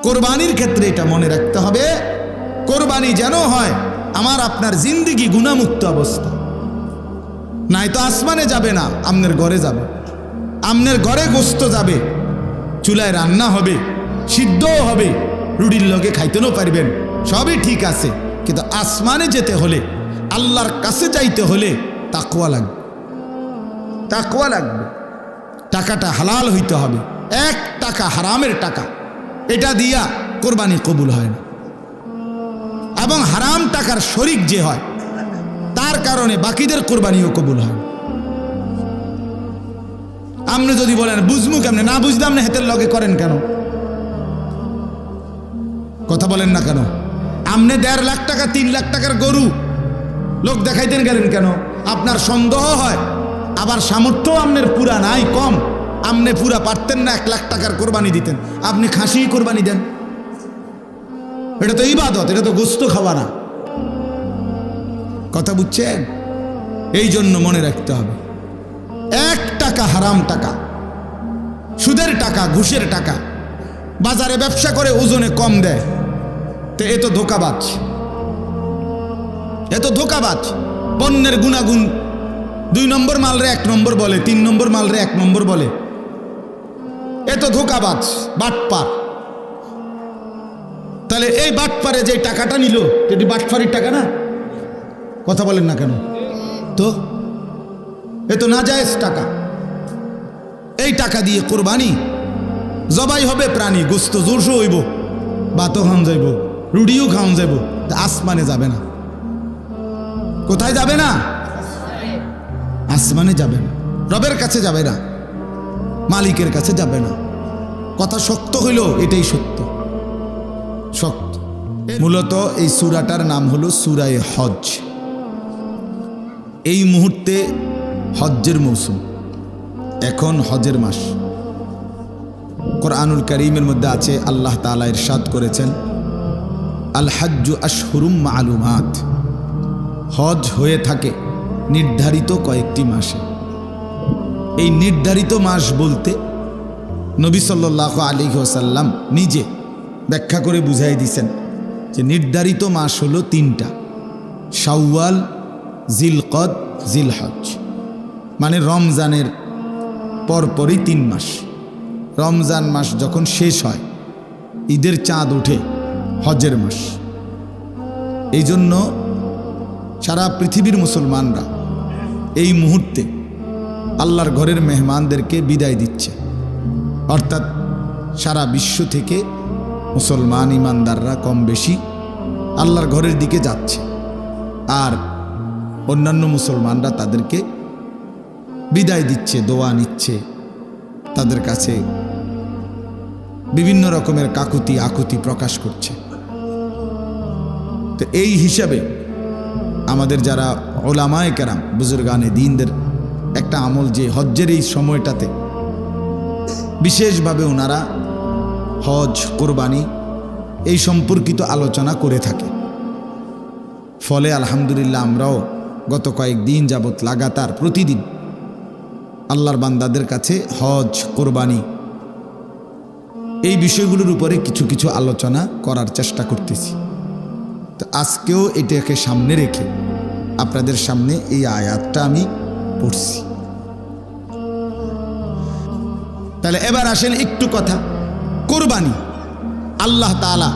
কোরবানির ক্ষেত্রে এটা মনে রাখতে হবে, কোরবানি যেন হয় আমার আপনার জিন্দিগি গুনাহমুক্ত অবস্থা। নাই তো আসমানে যাবে না, আমনের ঘরে যাবে, আমনের ঘরে গোস্ত যাবে, চুলায় রান্না হবে, সিদ্ধও হবে, রুটির লগে খাইতেও পারবেন, সবই ঠিক আছে। কিন্তু আসমানে যেতে হলে, আল্লাহর কাছে যাইতে হলে তাকওয়া লাগবে, তাকওয়া লাগবে। টাকাটা হালাল হইতে হবে, 1 টাকা হারামের টাকা, এটা দিয়া কোরবানি কবুল হয় না। এবং হারাম টাকার শরিক যে হয় তার কারণে বাকিদের কোরবানিও কবুল হয়। আপনি যদি বলেন বুঝমু কেমনে, না বুঝলাম না, হেতের লগে করেন কেন? কথা বলেন না কেন? আপনি 1.5 লাখ টাকা 3 লাখ টাকার গরু লোক দেখাইতেন গেলেন কেন? আপনার সন্দেহ হয়, আবার সামর্থ্য আপনার পুরা নাই, কম, আপনি পুরা পারতেন না 1 লাখ টাকার কোরবানি দিতেন, আপনি খাসি কোরবানি দেন। এটা তো ইবাদত, এটা তো গোস্ত খাওয়া না। কথা বুঝছেন? এই জন্য মনে রাখতে হবে, 1 টাকা হারাম টাকা, সুদের টাকা, ঘুষের টাকা, বাজারে ব্যবসা করে ওজনে কম দেয়, তো এ তো ধোঁকাবাজ, এ তো ধোঁকাবাজ। পণ্যের গুণাগুণ 2 নম্বর মালরে 1 নম্বর বলে, 3 নম্বর মালরে 1 নম্বর বলে, এ তো ধোঁকাবাজ, বাটপার। তাহলে এই বাটপারে যে টাকাটা নিল, এটি বাটপারির টাকা না? কথা বলেন না কেন? তো এ তো নাজায়েজ টাকা। এই টাকা দিয়ে কোরবানি জবাই হবে প্রাণী, গোস্ত জোরসো হইব, ভাতও খাওয়ান যাইব, রুটিও খাওয়ান যাইব, আসমানে যাবে না। কোথায় যাবে না? আসমানে যাবে না, রবের কাছে যাবে না, মালিকের কাছে যাবে না। কথা শক্ত হইল, এটাই সত্য, শক্ত। মূলত এই সূরাটার নাম হলো সূরায়ে হজ। এই মুহূর্তে হজ্জের মৌসুম, এখন হজের মাস। কোরআনুল কারীমের মধ্যে আছে, আল্লাহ তাআলা ইরশাদ করেছেন, আল হাজ্জু আশহুরুম মা'লুমাত, হজ হয়ে থাকে নির্ধারিত কয়েকটি মাসে। এই নির্ধারিত মাস বলতে নবী সাল্লাল্লাহু আলাইহি ওয়াসাল্লাম নিজে ব্যাখ্যা করে বুঝাই দিয়েছেন যে নির্ধারিত মাস হলো 3টা, শাওয়াল, জিলকদ, জিলহজ। মানে রমজানের পরপরই 3 মাস। রমজান মাস যখন শেষ হয়, ঈদের চাঁদ ওঠে, হজের মাস। এই জন্য সারা পৃথিবীর মুসলমানরা এই মুহূর্তে আল্লাহর ঘরের মেহমানদেরকে বিদায় দিচ্ছে। অর্থাৎ সারা বিশ্ব থেকে মুসলমান ইমানদাররা কম বেশি আল্লাহর ঘরের দিকে যাচ্ছে, আর অন্যান্য মুসলমানরা তাদেরকে বিদায় দিচ্ছে, দোয়া নিচ্ছে, তাদের কাছে বিভিন্ন রকমের কাকুতি আকুতি প্রকাশ করছে। তো এই হিসাবে আমাদের যারা ওলামায়ে কেরাম, বুজুর্গানে দ্বীনদের একটা আমল যে হজ্জের এই সময়টাতে বিশেষভাবে ওনারা হজ, কোরবানি এই সম্পর্কিত আলোচনা করে থাকে। ফলে আলহামদুলিল্লাহ আমরাও গত কয়েকদিন যাবৎ লাগাতার প্রতিদিন আল্লাহর বান্দাদের কাছে হজ, কোরবানি এই বিষয়গুলোর উপরে কিছু কিছু আলোচনা করার চেষ্টা করতেছি। তো আজকেও এটাকে সামনে রেখে আপনাদের সামনে এই আয়াতটা আমি পড়ছি। তাহলে এবার আসেন একটু কথা, কোরবানি আল্লাহ তাআলা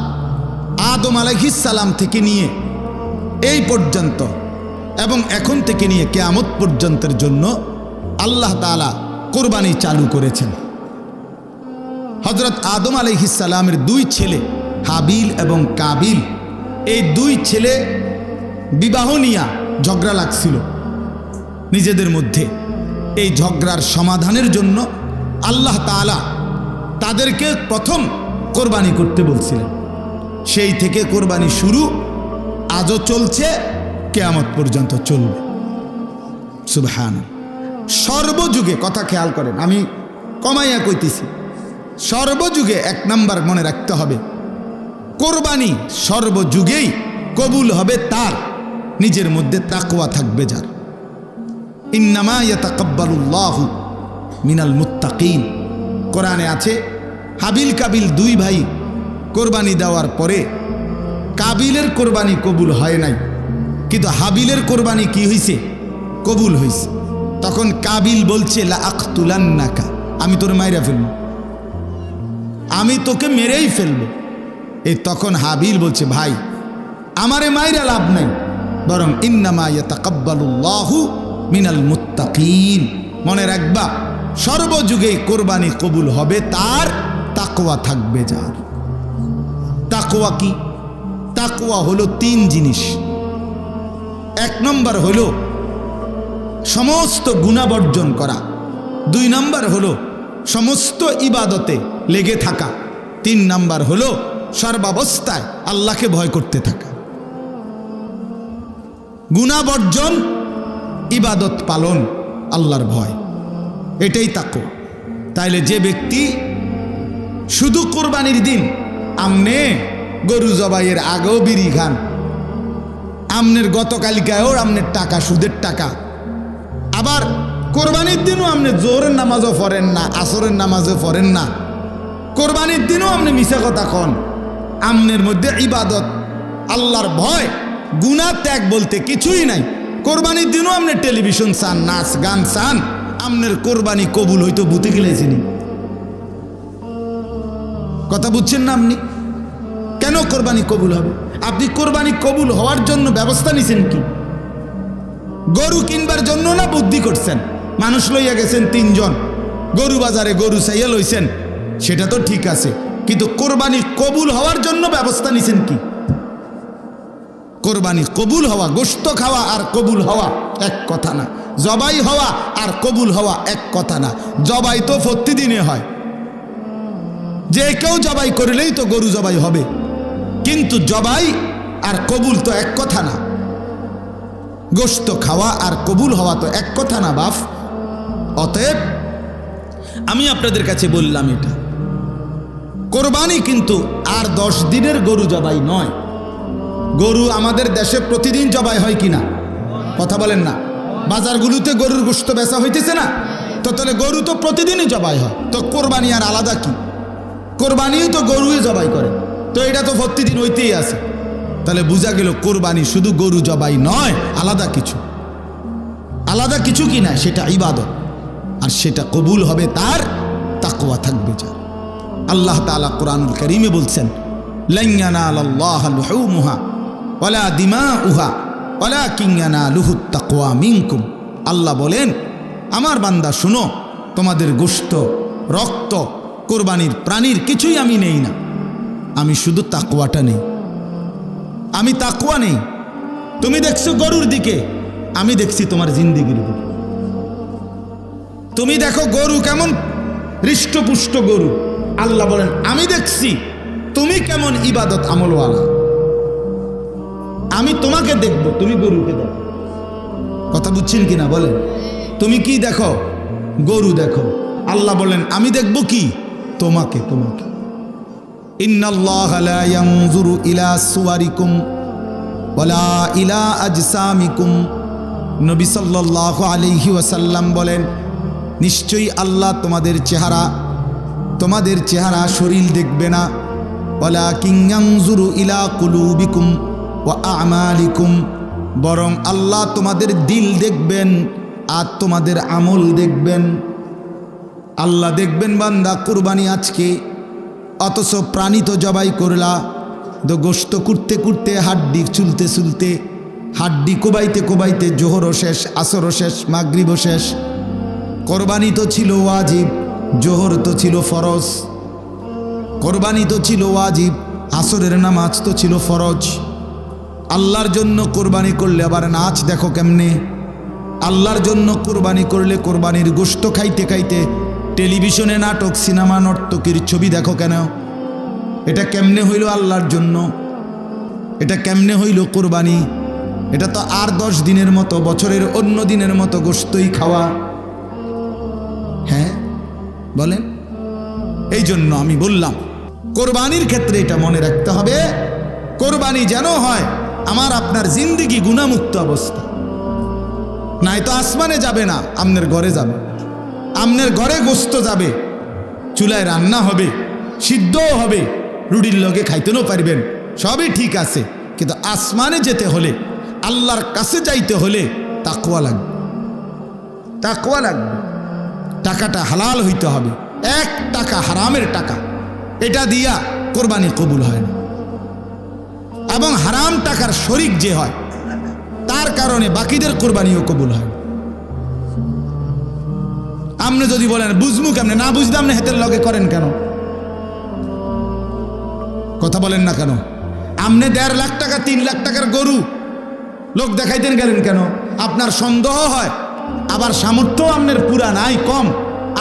আদম আলাইহিস সালাম থেকে নিয়ে এই পর্যন্ত এবং এখন থেকে নিয়ে কিয়ামত পর্যন্তের জন্য আল্লাহ তাআলা কোরবানি চালু করেছেন। হযরত আদম আলাইহিস সালামের 2 ছেলে হাবিল এবং কাবিল, এই 2 ছেলে বিবাহ নিয়ে ঝগড়া লাগছিল নিজেদের মধ্যে। এই ঝগড়ার সমাধানের জন্য আল্লাহ তাআলা তাদেরকে প্রথম কোরবানি করতে বলছিলেন। সেই থেকে কোরবানি শুরু, আজও চলছে, কিয়ামত পর্যন্ত চলবে। সুবহানাল্লাহ। সর্বযুগে, কথা খেয়াল করেন, আমি কমাইয়া কইতেছি, সর্বযুগে 1 নাম্বার মনে রাখতে হবে, কোরবানি সর্বযুগেই কবুল হবে তার নিজের মধ্যে তাকওয়া থাকবে যার। ইন্নামা ইয়াতাকাব্বালুল্লাহু মিনাল মুত্তাকিন। কোরআনে আছে হাবিল কাবিল 2 ভাই কোরবানি দেওয়ার পরে কাবিলের কোরবানি কবুল হয় নাই, কিন্তু হাবিলের কোরবানি কি হয়েছে? কবুল হয়েছে। তখন কাবিল বলছে লা আখতুলান্নাকা, আমি তোর মাইরা ফেলবো, আমি তোকে মেরেই ফেলবো। এই তখন হাবিল বলছে ভাই আমারে মাইরা লাভ নাই, বরং ইন্নামা ইয়াতাকাব্বালুল্লাহু মিনাল মুত্তাকিন, মনে রাখবা সর্বযুগে কোরবানি কবুল হবে তার তাকওয়া থাকবে যার। তাকওয়া কি? তাকওয়া হলো 3 জিনিস। 1 নম্বর হলো সমস্ত গুনাহ বর্জন করা, 2 নম্বর হলো সমস্ত ইবাদতে লেগে থাকা, 3 নম্বর হলো সর্বাবস্থায় আল্লাহকে ভয় করতে থাকা। গুনাহ বর্জন, ইবাদত পালন, আল্লাহর ভয়, এটাই তাকওয়া। তাইলে যে ব্যক্তি শুধু কোরবানির দিন আমনে গরু জবাইয়ের আগেও বিড়ি খান, আমনের গতকালিকায়ও আমনের টাকা সুদের টাকা, আবার কোরবানির দিনও আপনি জোহরের নামাজও পড়েন না, আসরের নামাজও পড়েন না, কোরবানির দিনও আপনি মিছা কথা কন, আমনের মধ্যে ইবাদত আল্লাহর ভয় গুনাহ ত্যাগ বলতে কিছুই নাই। কোরবানির দিনও আপনি টেলিভিশন চান, নাচ গান চান, আমনের কোরবানি কবুল হইতো বুতে গেলেছিনি। কথা বুঝছেন না? আপনি কেন কোরবানি কবুল হবে? আপনি কোরবানি কবুল হওয়ার জন্য ব্যবস্থা নিছেন কি? গরু কিনবার জন্য না বুদ্ধি করছেন? মানুষ লইয়া গেছেন 3 জন, গরু বাজারে গরু চাইয়া লইছেন, সেটা তো ঠিক আছে, কিন্তু কোরবানি কবুল হওয়ার জন্য ব্যবস্থা নিছেন কি? কোরবানি কবুল হওয়া, গোশত খাওয়া আর কবুল হওয়া এক কথা না, জবাই হওয়া আর কবুল হওয়া এক কথা না। জবাই তো প্রতিদিনে হয়, যে কেউ জবাই করলেই তো গরু জবাই হবে, কিন্তু জবাই আর কবুল তো এক কথা না। গোশত খাওয়া আর কবুল হওয়া তো এক কথা না বাপ। অতএব আমি আপনাদের কাছে বললাম, এটা কোরবানি কিন্তু আর 10 দিনের গরু জবাই নয়। গরু আমাদের দেশে প্রতিদিন জবাই হয় কিনা কথা বলেন না? বাজারগুলোতে গরুর গোশত বেচা হইতেছে না? তো তাহলে গরু তো প্রতিদিনই জবাই হয়, তো কোরবানি আর আলাদা কি? কোরবানিও তো গরুই জবাই করে, তো এটা তো প্রতিদিন হইতেই আছে। তাহলে বোঝা গেল কোরবানি শুধু গরু জবাই নয়, আলাদা কিছু। আলাদা কিছু কি না, সেটা ইবাদত, আর সেটা কবুল হবে তার তাকওয়া থাকবে যার। আল্লাহ তাআলা কোরআনুল কারীমে বলছেন লান ইয়ানালাল্লাহা লুহুমুহা ওয়ালা দিমাউহা ওয়ালাকিন ইয়ানালুহুত তাকওয়া মিনকুম। আল্লাহ বলেন আমার বান্দা শুনো, তোমাদের গোশত, রক্ত, কোরবানির প্রাণীর কিছুই আমি নেই না, আমি শুধু তাকওয়াটা নেই। আমি তাকওয়া নেই। তুমি দেখছো গরুর দিকে, আমি দেখছি তোমার জিন্দেগির দিকে। তুমি দেখো গরু কেমন হৃষ্টপুষ্ট গরু, আল্লাহ বলেন আমি দেখছি তুমি কেমন ইবাদত আমলওয়ালা। আমি তোমাকে দেখব, তুমি গরুকে দেখো। কথা বুঝছেন কিনা বলেন? তুমি কি দেখো? গরু দেখো। আল্লাহ বলেন আমি দেখব কি? তোমাকে। তোমাকে ইন্নাল্লাহা লা ইয়ানজুরু ইলা সুওয়ারিকুম ওয়ালা ইলা আজসামিকুম। নবী সাল্লাল্লাহু আলাইহি ওয়াসাল্লাম বলেন নিশ্চয়ই আল্লাহ তোমাদের চেহারা শরীর দেখবে না, ওয়ালাকিন ইয়ানজুরু ইলা কুলুবিকুম ওয়া আমালিকুম, বরং আল্লাহ তোমাদের দিল দেখবেন আর তোমাদের আমল দেখবেন। আল্লাহ দেখবেন বান্দা কুরবানি আজকে, অথচ প্রাণী তো জবাই করলা, তো গোশত কুটতে কুটতে, হাড্ডি চুলতে চুলতে, হাড্ডি কোবাইতে কোবাইতে জোহরও শেষ, আসরও শেষ, মাগরিবও শেষ। কোরবানি তো ছিল ওয়াজিব, জোহর তো ছিল ফরজ। কোরবানি তো ছিল ওয়াজিব, আসরের নামাজ তো ছিল ফরজ। আল্লাহর জন্য কোরবানি করলে আবার নাচ দেখো কেমনে। আল্লাহর জন্য কোরবানি করলে কোরবানির গোশত খাইতে খাইতে টেলিভিশনে নাটক, সিনেমা, নর্তকীর ছবি দেখো কেন? এটা কেমনে হইল আল্লাহর জন্য? এটা কেমনে হইল কোরবানি? এটা তো আর 10 দিনের মতো, বছরের অন্য দিনের মতো গোশতই খাওয়া। হ্যাঁ বলেন? এই জন্য আমি বললাম কোরবানির ক্ষেত্রে এটা মনে রাখতে হবে, কোরবানি যেন হয় আমার আপনার জিন্দেগি গুনাহমুক্ত অবস্থা। নাই তো আসমানে যাবে না, আমনের ঘরে যাবে। আমনের ঘরে গোশত যাবে, চুলায় রান্না হবে, সিদ্ধও হবে, রুটির লগে খাইতেনও পারবেন, সবই ঠিক আছে, কিন্তু আসমানে যেতে হলে, আল্লাহর কাছে যাইতে হলে তাকওয়া লাগবে, তাকওয়া লাগবে। টাকাটা হালাল হইতে হবে। 1 টাকা হারামের টাকা, এটা দিয়া কোরবানি কবুল হয় না। এবং হারাম টাকার শরিক যে হয় তার কারণে বাকিদের কোরবানিও কবুল হয় না। আপনি যদি বলেন বুঝমু কেমনে, না বুঝতে আপনি হাতের লগে করেন কেন? কথা বলেন না কেন? আপনি 1.5 লাখ টাকা 3 লাখ টাকার গরু লোক দেখাইতেন গেলেন কেন? আপনার সন্দেহ হয়, আবার সামর্থ্য আপনার পুরা নাই, কম,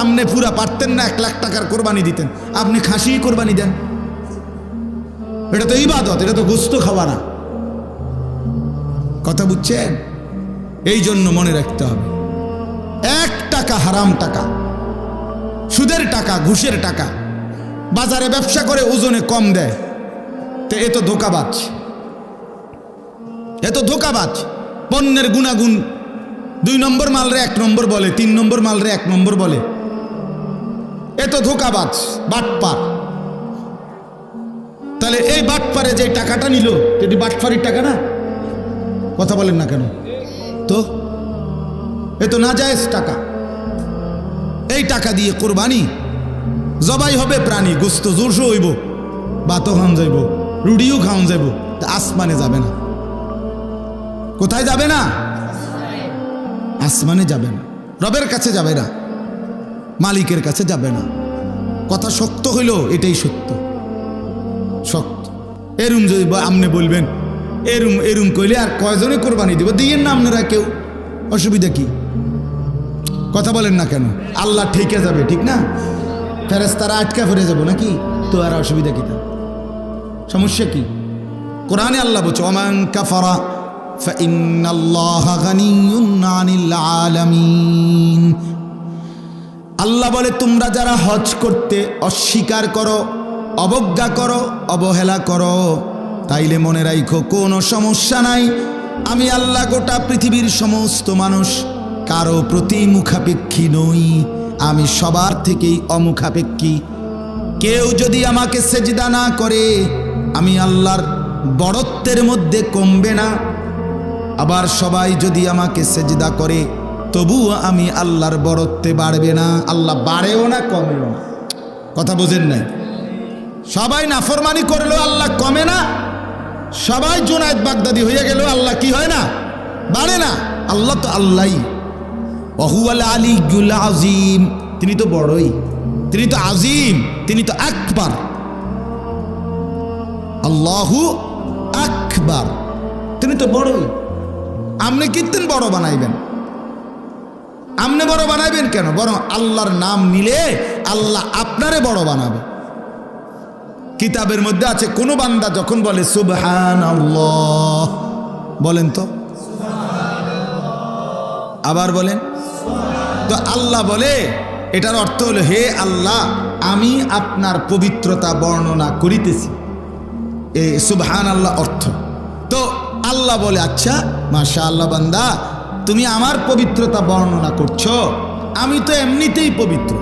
আপনি পুরা পারতেন না 1 লাখ টাকার কোরবানি দিতেন, আপনি খাসি কোরবানি দেন। এটা তো ইবাদত, এটা তো গোস্ত খাওয়া না। কথা বুঝছেন? এই জন্য মনে রাখতে হবে, 1 টাকা হারাম টাকা, সুদের টাকা, ঘুষের টাকা, বাজারে ব্যবসা করে ওজনে কম দেয়, তো এ তো ধোঁকাবাজ, এ তো ধোঁকাবাজ। পণ্যের গুণাগুণ 2 নম্বর মালরে 1 নম্বর বলে, 3 নম্বর মালরে 1 নম্বর বলে, এ তো ধোঁকাবাজ, বাটপার। তাহলে এই বাটপারে যে টাকাটা নিল, যদি বাটপারির টাকা না? কথা বলেন না কেন? তো এ তো নাজায়েজ টাকা। এই টাকা দিয়ে কোরবানি জবাই হবে প্রাণী, গোস্ত জোরসো হইব, ভাতও খাওয়ান যাইব, রুটিও খাওয়ান যাইব, তা আসমানে যাবে না। কোথায় যাবে না? আসমানে যাবে না, রবের কাছে যাবে না, মালিকের কাছে যাবে না। কথা শক্ত হইল, এটাই সত্য, শক্ত। এরুম যদি আপনি বলবেন এরুম এরুম কইলে আর কয়জনে কোরবানি দিব? দিয়েন না আপনারা কেউ, অসুবিধা কি? কথা বলেন না কেন? আল্লাহ ঠিকে যাবে, ঠিক না? ফেরেশতারা আটকা ফিরে যাবো নাকি? তো আর অসুবিধা কি? সমস্যা কি? কোরআনে আল্লাহ বলছে ওমান কাফারা ফাইন্নাল্লাহা গানিয়্যুন আনিল আলামিন। আল্লাহ বলে তোমরা যারা হজ করতে অস্বীকার করো, অবজ্ঞা করো, অবহেলা করো, তাইলে মনে রাখো কোনো সমস্যা নাই, আমি আল্লাহ গোটা পৃথিবীর সমস্ত মানুষ কারো প্রতি মুখাপেক্ষী নই, আমি সবার থেকেই অমুখাপেক্ষী। কেউ যদি আমাকে সেজদা না করে আমি আল্লাহর বড়ত্বের মধ্যে কমবে না, আবার সবাই যদি আমাকে সেজদা করে তবুও আমি আল্লাহর বড়ত্বে বাড়বে না। আল্লাহ বাড়েও না কমেও না। কথা বোঝেন নাই? সবাই নাফরমানি করলেও আল্লাহ কমে না, সবাই জুনায়েদ বাগদাদি হয়ে গেলেও আল্লাহ কি হয় না? বাড়ে না। আল্লাহ তো আল্লাহই, ওয়াহুয়াল আলিয়্যুল আযীম, তিনি তো বড়ই, তিনি তো আজিম, তিনি তো আকবার। আল্লাহু আকবার, তিনি তো বড়ই। আপনি কীর্তন বড় বানাইবেন? আপনি বড় বানাইবেন কেন? বরং আল্লাহর নাম নিলে আল্লাহ আপনারে বড় বানাবে। কিতাবের মধ্যে আছে কোন বান্দা যখন বলে সুবহানাল্লাহ, বলেন তো, আবার বলেন তো, আল্লাহ বলে এটার অর্থ হলো হে আল্লাহ আমি আপনার পবিত্রতা বর্ণনা করিতেছি, এ সুবহানাল্লাহ অর্থ। তো আল্লাহ বলে আচ্ছা মাশাআল্লাহ বান্দা তুমি আমার পবিত্রতা বর্ণনা করছো, আমি তো এমনিতেই পবিত্র,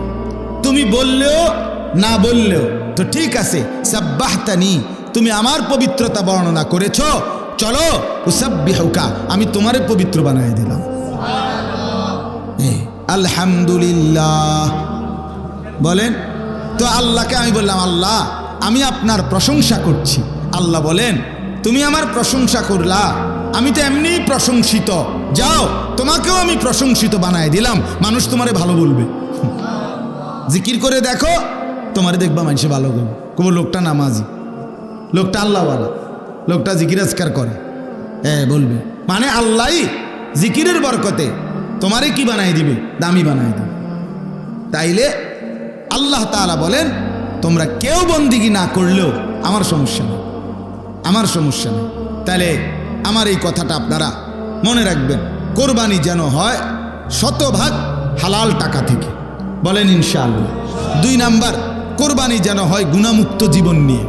তুমি বললেও না বললেও তো ঠিক আছে, সাব্বাহতানি, তুমি আমার পবিত্রতা বর্ণনা করেছো, চলো উসাব্বিহুকা, আমি তোমারে পবিত্র বানাই দিলাম। আলহামদুলিল্লাহ বলেন তো। আল্লাহকে আমি বললাম আল্লাহ আমি আপনার প্রশংসা করছি। আল্লাহ বলেন তুমি আমার প্রশংসা করলা, আমি তো এমনিই প্রশংসিত, যাও তোমাকেও আমি প্রশংসিত বানাই দিলাম, মানুষ তোমারে ভালো বলবে। জিকির করে দেখো, তোমারে দেখবা মানুষে ভালো করবে, কবো লোকটা নামাজি, লোকটা আল্লাহওয়ালা, লোকটা জিকির আজকার করে, বলবে মানে আল্লাহই জিকিরের বরকতে তোমারে কি বানাই দিবে? দামি বানাই দিবে। তাইলে আল্লাহ তাআলা বলেন তোমরা কেউ বন্দিগি না করলেও আমার সমস্যা নেই, আমার সমস্যা নেই। তাহলে আমার এই কথাটা আপনারা মনে রাখবেন, কোরবানি যেন হয় 100% হালাল টাকা থেকে, বলেন ইনশাআল্লাহ। 2 নাম্বার, কোরবানি যেন হয় গুনাহমুক্ত জীবন নিয়ে।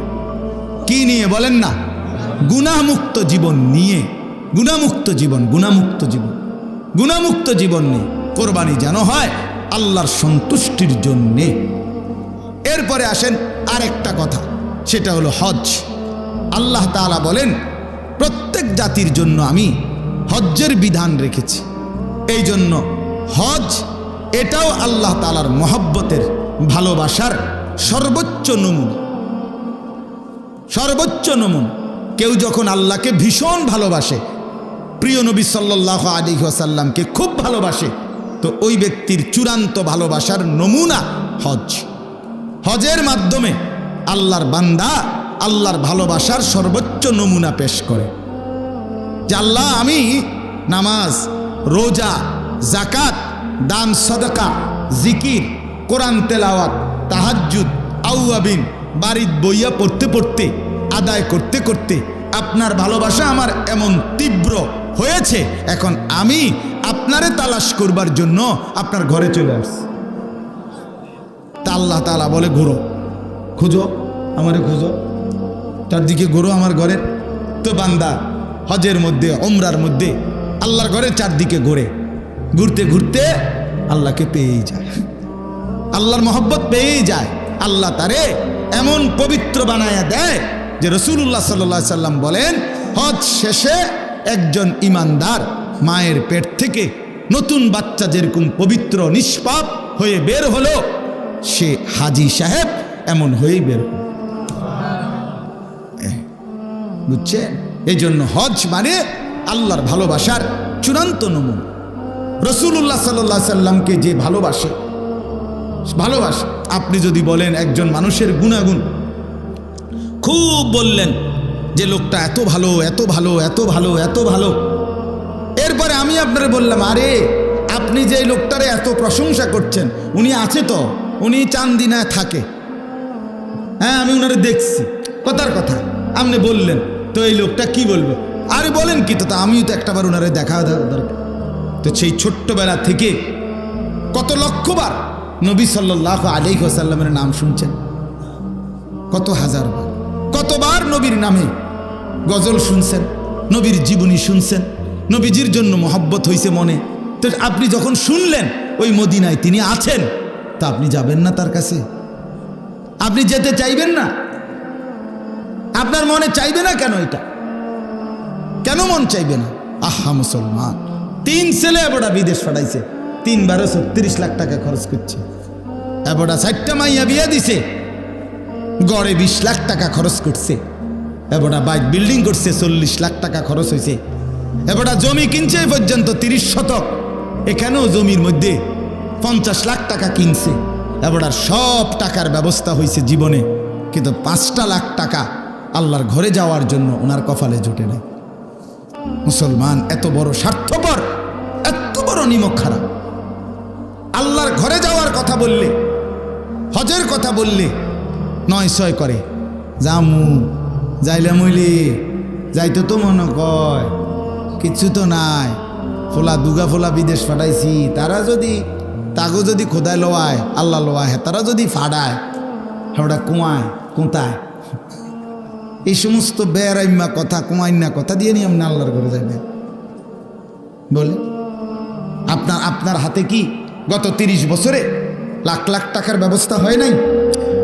কি নিয়ে বলেন না? গুনাহমুক্ত জীবন নিয়ে। গুনাহমুক্ত জীবন, গুনাহমুক্ত জীবন, গুনাহমুক্ত জীবন নিয়ে কোরবানি যেন হয় আল্লাহর সন্তুষ্টির জন্যে। এরপরে আসেন আরেকটা কথা, সেটা হলো হজ। আল্লাহ তাআলা বলেন প্রত্যেক জাতির জন্য আমি হজ্জের বিধান রেখেছি। এই জন্য হজ এটাও আল্লাহ তাআলার মহব্বতের ভালোবাসার সর্বোচ্চ নমুনা। সর্বোচ্চ নমুনা। কেউ যখন আল্লাহকে ভীষণ ভালোবাসে, প্রিয় নবী সাল্লাল্লাহু আলাইহি ওয়াসাল্লামকে খুব ভালোবাসে, তো ওই ব্যক্তির চূড়ান্ত ভালোবাসার নমুনা হজ। হজের মাধ্যমে আল্লাহর বান্দা আল্লাহর ভালোবাসার সর্বোচ্চ নমুনা পেশ করে যে আল্লাহ আমি নামাজ, রোজা, যাকাত, দান, সদকা, জিকির, কোরআন তেলাওয়াত, তাহাজ্জুদ, আউয়াবিন বাড়িত বইয়া পড়তে পড়তে, আদায় করতে করতে আপনার ভালোবাসা আমার এমন তীব্র হয়েছে, এখন আমি আপনারে তালাশ করবার জন্য আপনার ঘরে চলে আসছি। তা আল্লাহ তাআলা বলে ঘুরো, খুঁজো, আমারে খুঁজো, চারদিকে ঘুরো আমার ঘরের। তো বান্দা হজের মধ্যে, ওমরার মধ্যে আল্লাহর ঘরের চারদিকে ঘুরে, ঘুরতে ঘুরতে আল্লাহকে পেয়েই যায়, আল্লাহর মহব্বত পেয়েই যায়। আল্লাহ তারে এমন পবিত্র বানায়া দেয় যে রাসূলুল্লাহ সাল্লাল্লাহু আলাইহি সাল্লাম বলেন হজ শেষে একজন ইমানদার মায়ের পেট থেকে নতুন বাচ্চা যেরকম পবিত্র নিষ্পাপ হয়ে বের হলো, সে হাজী সাহেব এমন হয়েই বের হলো। বুঝছেন? এই জন্য হজ মানে আল্লাহর ভালোবাসার চূড়ান্ত নমুনা। রাসূলুল্লাহ সাল্লাল্লাহু আলাইহি সাল্লামকে যে ভালোবাসে, আপনি যদি বলেন একজন মানুষের গুণাগুণ খুব বললেন যে লোকটা এত ভালো, এত ভালো, এত ভালো, এত ভালো, এরপরে আমি আপনারে বললাম আরে আপনি যে লোকটারে এত প্রশংসা করছেন, উনি আছে তো, উনি চান্দিনায় থাকে, হ্যাঁ আমি উনারে দেখছি, কথার কথা আপনি বললেন, তো এই লোকটা কি বলবে? আরে বলেন কি, তো আমিও তো একটাবার উনারে দেখা দরকার। তো সেই ছোট্টবেলা থেকে কত লক্ষবার নবী সাল্লাল্লাহু আলাইহি ওয়াসাল্লামের নাম শুনছেন, কত হাজারবার, কতবার নবীর নামে গজল শুনছেন, নবীর জীবনী শুনছেন, নবীজির জন্য মহব্বত হয়েছে মনে। তো আপনি যখন শুনলেন ওই মদিনায় তিনি আছেন, তা আপনি যাবেন না তার কাছে? আপনি যেতে চাইবেন না? আপনার মনে চাইবে না কেন? এটা কেন মন চাইবে না? আহা মুসলমান, 3 ছেলে এবড়া বিদেশ পাঠাইছে, 3 36 লাখ টাকা খরচ করছে, এবড়া 4টা মাইয়া বিয়া দিছে, গড়ে 20 লাখ টাকা খরচ করছে, এবড়া বাইক বিল্ডিং করছে, 40 লাখ টাকা খরচ হয়েছে, এবড়া জমি কিনছে এই পর্যন্ত 30 শতক, এখানেও জমির মধ্যে 50 লাখ টাকা কিনছে, এবড়ার সব টাকার ব্যবস্থা হয়েছে জীবনে, কিন্তু 5টা লাখ টাকা আল্লাহর ঘরে যাওয়ার জন্য ওনার কপালে জুটে নেই। মুসলমান এত বড় স্বার্থপর, এত বড় নিমক খারাপ। আল্লাহর ঘরে যাওয়ার কথা বললে, হজের কথা বললে 9-6 করে, জামু যাইলে মইলি যাইতো তো মনে কয় কিচ্ছু তো নাই, ফোলা দুগা ফোলা বিদেশ ফাটাইছি, তারা যদি তাগো যদি খোদায় লোয়ায়, আল্লাহ লোয়ায়, তারা যদি ফাড়ায়, ওটা কুয়ায় কোঁতায়, এই সমস্ত বেড়াইম্মা কথা, কুমাইন্না কথা দিয়ে নিয়ে আপনি আল্লাহর ঘরে যাবেন বলে? আপনার হাতে কি গত 30 বছরে লাখ লাখ টাকার ব্যবস্থা হয় নাই?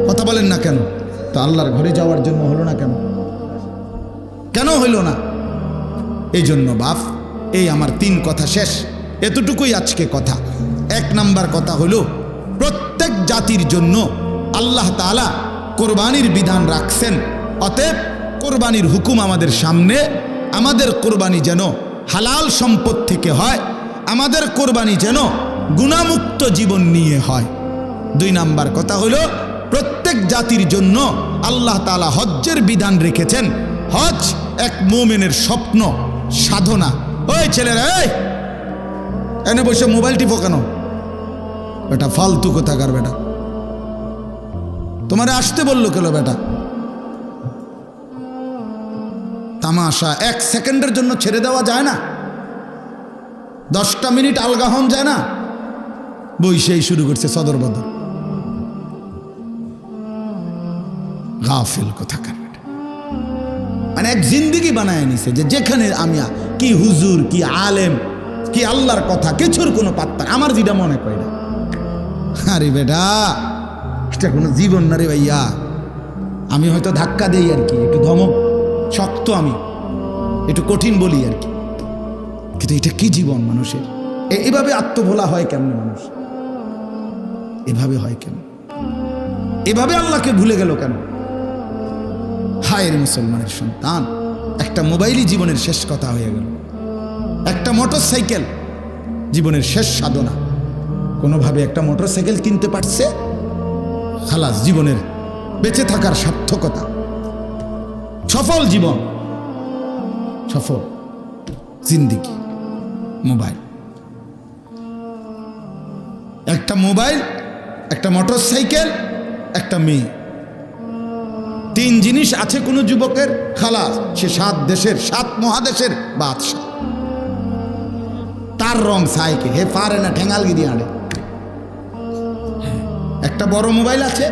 কথা বলেন না কেন? তো আল্লাহর ঘরে যাওয়ার জন্য হলো না কেন? কেন হইল না? এই জন্য বাপ, এই আমার 3 কথা শেষ, এতটুকুই আজকে কথা। 1 নাম্বার কথা হলো প্রত্যেক জাতির জন্য আল্লাহ তাআলা কোরবানির বিধান রাখছেন, অতএব কোরবানির হুকুম আমাদের সামনে। আমাদের কোরবানি যেন হালাল সম্পদ থেকে হয়, আমাদের কোরবানি যেন গুনাহমুক্ত জীবন নিয়ে হয়। 2 নাম্বার কথা হলো প্রত্যেক জাতির জন্য আল্লাহ তাআলা হজ্জের বিধান রেখেছেন। হজ এক মুমিনের স্বপ্ন, সাধনা। ওই ছেলেরা, এই এনে বসে মোবাইল টিপো কেন? বেটা ফালতু কোথাকার বেটা, তোমারে আসতে বললো কেন বেটা? তামাশা 1 সেকেন্ডের জন্য ছেড়ে দেওয়া যায় না? 10টা মিনিট আলগা হন যায় না? বইসেই শুরু করছে সদর বদর। গাফিল কোথাকার বেটা, মানে এক জিন্দিগি বানায় নিছে যে যেখানে আমি কি হুজুর, কি আলেম, কি আল্লাহর কথা, কিছুর কোনো পাত্তা আমার যেটা মনে করে না। আরে বেটা, এটা কোনো জীবন না রে ভাইয়া, আমি হয়তো ধাক্কা দেই আর কি, একটু ধমক, শক্ত আমি, একটু কঠিন বলি আর কি, কিন্তু এটা কি জীবন মানুষের? এভাবে আত্মভোলা হয় কেমনে মানুষ? এভাবে হয় কেন? এভাবে আল্লাহকে ভুলে গেল কেন? হায় রে মুসলমানের সন্তান, একটা মোবাইলই জীবনের শেষ কথা হয়ে গেল, একটা মোটর সাইকেল জীবনের শেষ সাধনা। কোনোভাবে একটা মোটর সাইকেল কিনতে পারছে, খালাস, জীবনের বেঁচে থাকার সার্থকতা, সফল জীবন, সফল জিন্দিগি। মোবাইল, একটা মোবাইল, একটা মোটর সাইকেল, একটা মেয়ে, 3 জিনিস আছে কোনো যুবকের, খালাস, সে 7 দেশের 7 মহাদেশের বাদশা। তার রং সাইকে হে পারে না ঠেঙ্গালগিরি আড়ে। একটা বড় মোবাইল আছে,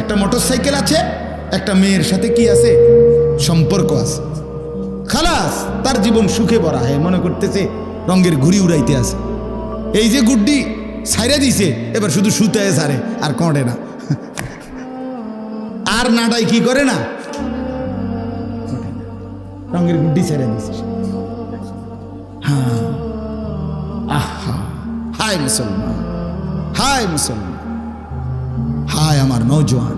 একটা মোটর সাইকেল আছে, একটা মেয়ের সাথে কি আছে? সম্পর্ক আছে। খালাস, তার জীবন সুখে ভরা। হে মনে করতেছে রঙের ঘুড়ি উড়াইতে আছে। এই যে গুড্ডি ছাইরে দিছে, এবার শুধু শুতে সারে, আর কড়ে না, আর নাটাই কি করে না, রঙের গুড্ডি ছেড়ে দিছে। হ্যাঁ, আহা, হায় মুসলমান, হায় মুসলমান, হায় আমার নওজোয়ান,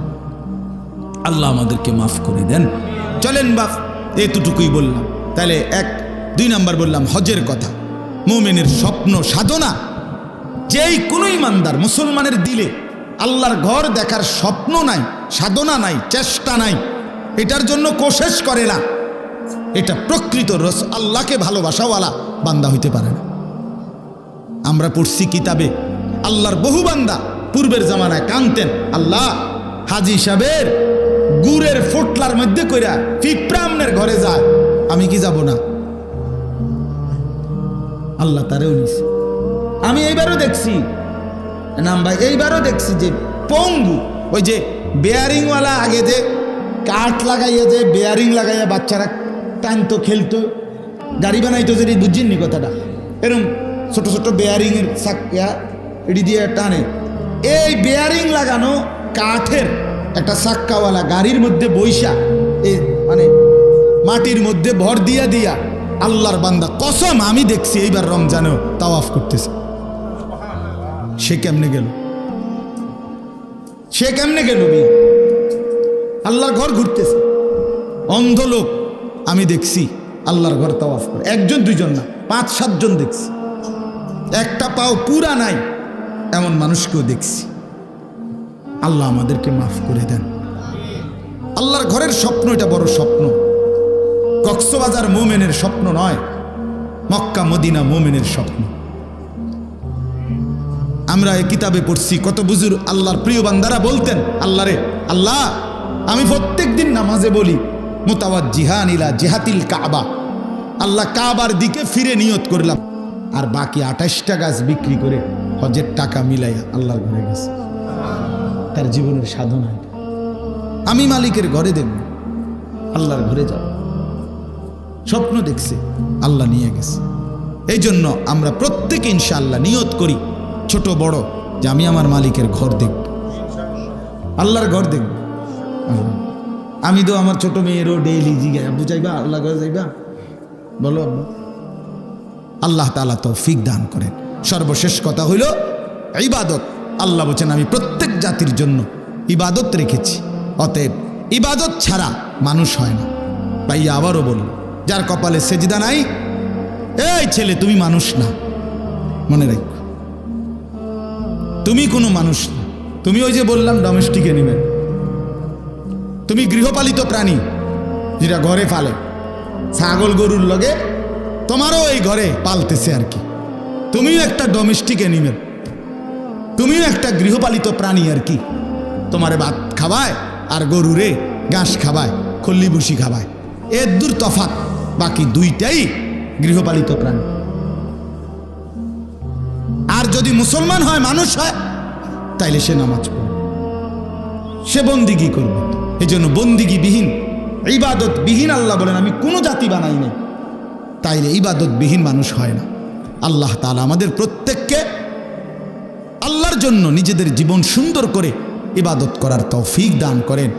আল্লাহ আমাদেরকে মাফ করে দেন। চলেন বাপ, এতটুকুই বললাম। তাহলে 1-2 নাম্বার বললাম হজের কথা। মুমিনের স্বপ্ন সাধনা, যেই কোনো ইমানদার মুসলমানের দিলে আল্লাহর ঘর দেখার স্বপ্ন নাই, সাধনা নাই, চেষ্টা নাই, এটার জন্য কোশেশ করে না, এটা প্রকৃত আল্লাহকে ভালোবাসাওয়ালা বান্দা হইতে পারে না। আমরা পড়ছি কিতাবে, আল্লাহর বহু বান্দা পূর্বের জামানায় কানতেন, আল্লাহ হাজি সাহেবের গুড়ের ফোটলার মধ্যে কইরা পিঁপড়ামনের ঘরে যায়, আমি কি যাব না? আল্লাহ তারেও নিছে। আমি এইবারও দেখছি নাম ভাই, এইবারও দেখছি যে পঙ্গু, ওই যে বেয়ারিংওয়ালা, আগে যে কাঠ লাগাইয়া, যে বেয়ারিং লাগাইয়া বাচ্চারা টানতো, খেলতো, গাড়ি বানাইতো, যদি বুঝছেননি কথাটা, এরকম ছোট ছোট বেয়ারিংয়ের চাকা এটি দিয়ে টানে। এই বেয়ারিং লাগানো কাঠের একটা চাক্কাওয়ালা গাড়ির মধ্যে বৈশা, এই মানে মাটির মধ্যে ভর দিয়া দিয়া আল্লাহর বান্দা, কসম আমি দেখছি এইবার রমজানেও তাওয়াফ করতেছে। সে কেমনে গেল? সে কেমনে গেল? আল্লাহর ঘর ঘুরতেছে, অন্ধ লোক আমি দেখছি আল্লাহর ঘর তাওয়াফ করে, 1-2 না, 5-7 জন দেখছি, একটা পাও পুরা নাই এমন মানুষকেও দেখছি। আল্লাহ আমাদেরকে মাফ করে দেন। আল্লাহর ঘরের স্বপ্ন, এটা বড় স্বপ্ন। কক্সবাজার মোমেনের স্বপ্ন নয়, মক্কা মদিনা মোমেনের স্বপ্ন। আমরা এই কিতাবে পড়ছি, কত বুজুর আল্লাহর প্রিয় বান্দারা বলতেন, আল্লাহরে, আল্লাহ আমি প্রত্যেক দিন নামাজে বলি মুতাওয়াজ্জিহান ইলা জিহাতিল কাবা, আল্লাহ কাবার দিকে ফিরে নিয়ত করলাম, আর বাকি 28টা গাছ বিক্রি করে হজের টাকা মিলাইয়া আল্লাহর ঘরে গেছে। তার জীবনের সাধনা, আমি মালিকের ঘরে দেখব, আল্লাহর ঘরে যাব, স্বপ্ন দেখছে, আল্লাহ নিয়ে গেছে। এই জন্য আমরা প্রত্যেকে ইনশাআল্লাহ নিয়ত করি, ছোট বড়, যে আমি আমার মালিকের ঘর দেখব, আল্লাহর ঘর দেখব। আমি তো আমার ছোট মেয়েরও ডেইলি জিজ্ঞাসা, আব্বু যাইবা আল্লাহ ঘরে যাইবা? বলো আব্বা। আল্লাহ তাআলা তৌফিক দান করেন। সর্বশেষ কথা হইল ইবাদত। আল্লাহ বলেন আমি প্রত্যেক জাতির জন্য ইবাদত রেখেছি, অতএব ইবাদত ছাড়া মানুষ হয় না। ভাইয়া আবারও বলল, যার কপালে সেজদা নাই, এই ছেলে তুমি মানুষ না, মনে রাখো তুমি কোনো মানুষ না। তুমি ওই যে বললাম ডোমেস্টিক অ্যানিমেল, তুমি গৃহপালিত প্রাণী, যেটা ঘরে পালে, ছাগল গরুর লগে তোমারও এই ঘরে পালতেছে আর কি। তুমিও একটা ডোমেস্টিক অ্যানিমেল, তুমিও একটা গৃহপালিত প্রাণী আর কি। তোমারে ভাত খাবায় আর গরুরে ঘাস খাবায়, খল্লি ভুসি খাবায়, এর দূর তফাৎ, বাকি দুইটাই গৃহপালিত প্রাণী। আর যদি মুসলমান হয়, মানুষ হয়, তাইলে সে নামাজ পড়বে, সে বন্দিগি করবে। এই জন্য বন্দিগি বিহীন, ইবাদত বিহীন, আল্লাহ বলেন আমি কোনো জাতি বানাই নাই, তাইলে ইবাদত বিহীন মানুষ হয় না। আল্লাহ তাআলা আমাদের প্রত্যেককে আল্লাহর জন্য নিজেদের জীবন সুন্দর করে ইবাদত করার তৌফিক দান করেন।